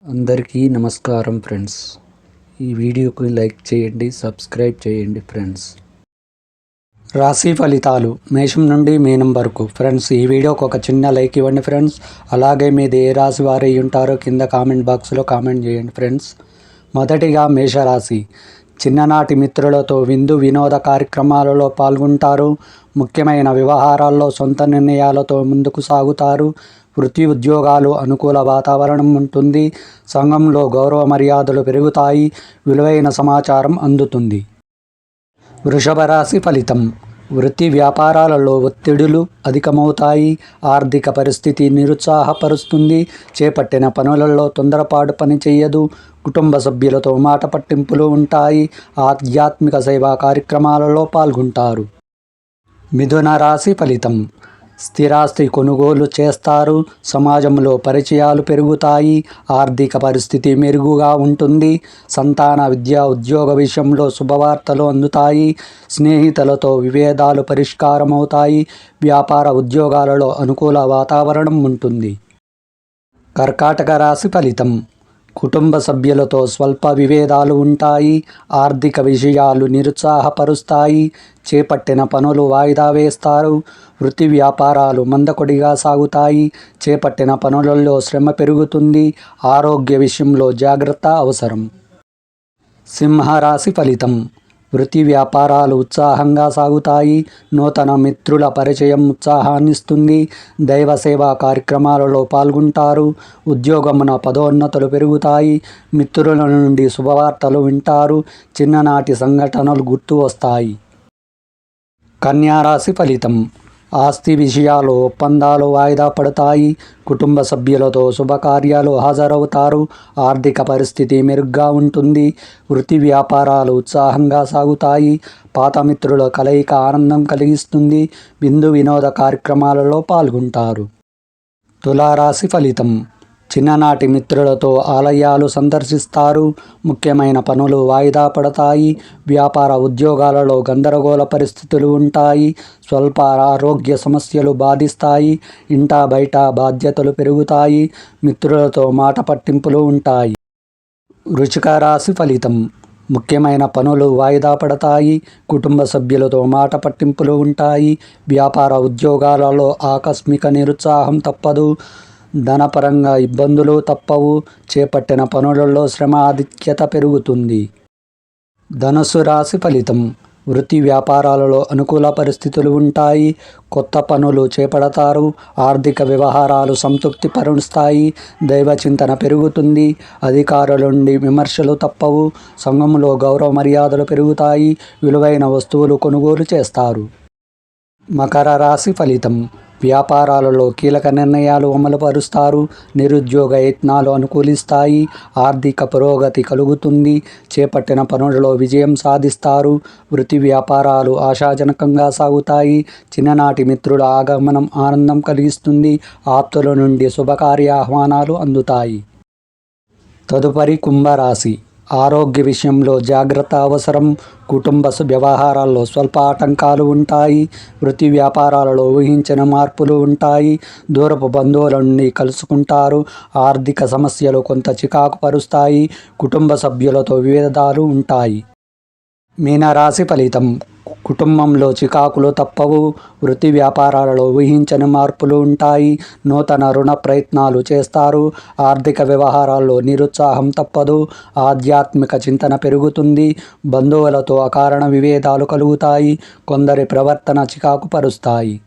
అందరికీ నమస్కారం ఫ్రెండ్స్. ఈ వీడియోకి లైక్ చేయండి, సబ్స్క్రైబ్ చేయండి ఫ్రెండ్స్. రాశి ఫలితాలు మేషం నుండి మీనం వరకు. ఫ్రెండ్స్, ఈ వీడియోకి ఒక చిన్న లైక్ ఇవ్వండి ఫ్రెండ్స్. అలాగే మీది ఏ రాశి వారు ఉంటారో కింద కామెంట్ బాక్స్లో కామెంట్ చేయండి ఫ్రెండ్స్. మొదటిగా మేషరాశి. చిన్ననాటి మిత్రులతో విందు వినోద కార్యక్రమాలలో పాల్గొంటారు. ముఖ్యమైన వ్యవహారాల్లో సొంత నిర్ణయాలతో ముందుకు సాగుతారు. వృత్తి ఉద్యోగాలు అనుకూల వాతావరణం ఉంటుంది. సంఘంలో గౌరవ మర్యాదలు పెరుగుతాయి. విలువైన సమాచారం అందుతుంది. వృషభ రాశి ఫలితం. వృత్తి వ్యాపారాలలో ఒత్తిడులు అధికమవుతాయి. ఆర్థిక పరిస్థితి నిరుత్సాహపరుస్తుంది. చేపట్టిన పనులలో తొందరపాటు పని చేయదు. కుటుంబ సభ్యులతో మాట పట్టింపులు ఉంటాయి. ఆధ్యాత్మిక సేవా కార్యక్రమాలలో పాల్గొంటారు. మిథున రాశి ఫలితం. స్థిరాస్తి కొనుగోలు చేస్తారు. సమాజంలో పరిచయాలు పెరుగుతాయి. ఆర్థిక పరిస్థితి మెరుగుగా ఉంటుంది. సంతాన విద్యా ఉద్యోగ విషయంలో శుభవార్తలు అందుతాయి. స్నేహితులతో విభేదాలు పరిష్కారమవుతాయి. వ్యాపార ఉద్యోగాలలో అనుకూల వాతావరణం ఉంటుంది. కర్కాటక రాశి ఫలితం. కుటుంబ సభ్యులతో స్వల్ప విభేదాలు ఉంటాయి. ఆర్థిక విషయాలు నిరుత్సాహపరుస్తాయి. చేపట్టిన పనులు వాయిదా వేస్తారు. వృత్తి వ్యాపారాలు మందకొడిగా సాగుతాయి. చేపట్టిన పనులలో శ్రమ పెరుగుతుంది. ఆరోగ్య విషయంలో జాగ్రత్త అవసరం. సింహరాశి ఫలితం. వృత్తి వ్యాపారాలు ఉత్సాహంగా సాగుతాయి. నూతన మిత్రుల పరిచయం ఉత్సాహాన్నిస్తుంది. దైవ సేవా కార్యక్రమాలలో పాల్గొంటారు. ఉద్యోగమున పదోన్నతులు పెరుగుతాయి. మిత్రుల నుండి శుభవార్తలు వింటారు. చిన్ననాటి సంఘటనలు గుర్తు వస్తాయి. కన్యా రాశి ఫలితం. ఆస్తి విషయాలు ఒప్పందాలు వాయిదా పడతాయి. కుటుంబ సభ్యులతో శుభకార్యాలు హాజరవుతారు. ఆర్థిక పరిస్థితి మెరుగ్గా ఉంటుంది. వృత్తి వ్యాపారాలు ఉత్సాహంగా సాగుతాయి. పాత మిత్రుల కలయిక ఆనందం కలిగిస్తుంది. విందు వినోద కార్యక్రమాలలో పాల్గొంటారు. తులారాశి ఫలితం. చిన్ననాటి మిత్రులతో ఆలయాలు సందర్శిస్తారు. ముఖ్యమైన పనులు వాయిదా పడతాయి. వ్యాపార ఉద్యోగాలలో గందరగోళ పరిస్థితులు ఉంటాయి. స్వల్ప ఆరోగ్య సమస్యలు బాధిస్తాయి. ఇంటా బయట బాధ్యతలు పెరుగుతాయి. మిత్రులతో మాట పట్టింపులు ఉంటాయి. వృశ్చిక రాశి ఫలితం. ముఖ్యమైన పనులు వాయిదా పడతాయి. కుటుంబ సభ్యులతో మాట పట్టింపులు ఉంటాయి. వ్యాపార ఉద్యోగాలలో ఆకస్మిక నిరుత్సాహం తప్పదు. ధనపరంగా ఇబ్బందులు తప్పవు. చేపట్టిన పనులలో శ్రమ ఆధిక్యత పెరుగుతుంది. ధనుస్సు రాశి ఫలితం. వృత్తి వ్యాపారాలలో అనుకూల పరిస్థితులు ఉంటాయి. కొత్త పనులు చేపడతారు. ఆర్థిక వ్యవహారాలు సంతృప్తి పరుస్తాయి. దైవ చింతన పెరుగుతుంది. అధికారుల నుండి విమర్శలు తప్పవు. సంఘంలో గౌరవ మర్యాదలు పెరుగుతాయి. విలువైన వస్తువులు కొనుగోలు చేస్తారు. మకర రాశి ఫలితం. వ్యాపారాలలో కీలక నిర్ణయాలు అమలుపరుస్తారు. నిరుద్యోగ యత్నాలు అనుకూలిస్తాయి. ఆర్థిక పురోగతి కలుగుతుంది. చేపట్టిన పనులలో విజయం సాధిస్తారు. వృత్తి వ్యాపారాలు ఆశాజనకంగా సాగుతాయి. చిన్ననాటి మిత్రుల ఆగమనం ఆనందం కలిగిస్తుంది. ఆప్తుల నుండి శుభకార్య ఆహ్వానాలు అందుతాయి. తదుపరి కుంభరాశి. ఆరోగ్య విషయంలో జాగ్రత్త అవసరం. కుటుంబ వ్యవహారాల్లో స్వల్ప ఆటంకాలు ఉంటాయి. వృత్తి వ్యాపారాలలో ఊహించిన మార్పులు ఉంటాయి. దూరపు బంధువుల నుండి కలుసుకుంటారు. ఆర్థిక సమస్యలు కొంత చికాకు పరుస్తాయి. కుటుంబ సభ్యులతో విభేదాలు ఉంటాయి. మీనరాశి ఫలితం. కుటుంబంలో చికాకులు తప్పవు. వృత్తి వ్యాపారాలలో ఊహించని మార్పులు ఉంటాయి. నూతన రుణ ప్రయత్నాలు చేస్తారు. ఆర్థిక వ్యవహారాల్లో నిరుత్సాహం తప్పదు. ఆధ్యాత్మిక చింతన పెరుగుతుంది. బంధువులతో అకారణ విభేదాలు కలుగుతాయి. కొందరి ప్రవర్తన చికాకు పరుస్తాయి.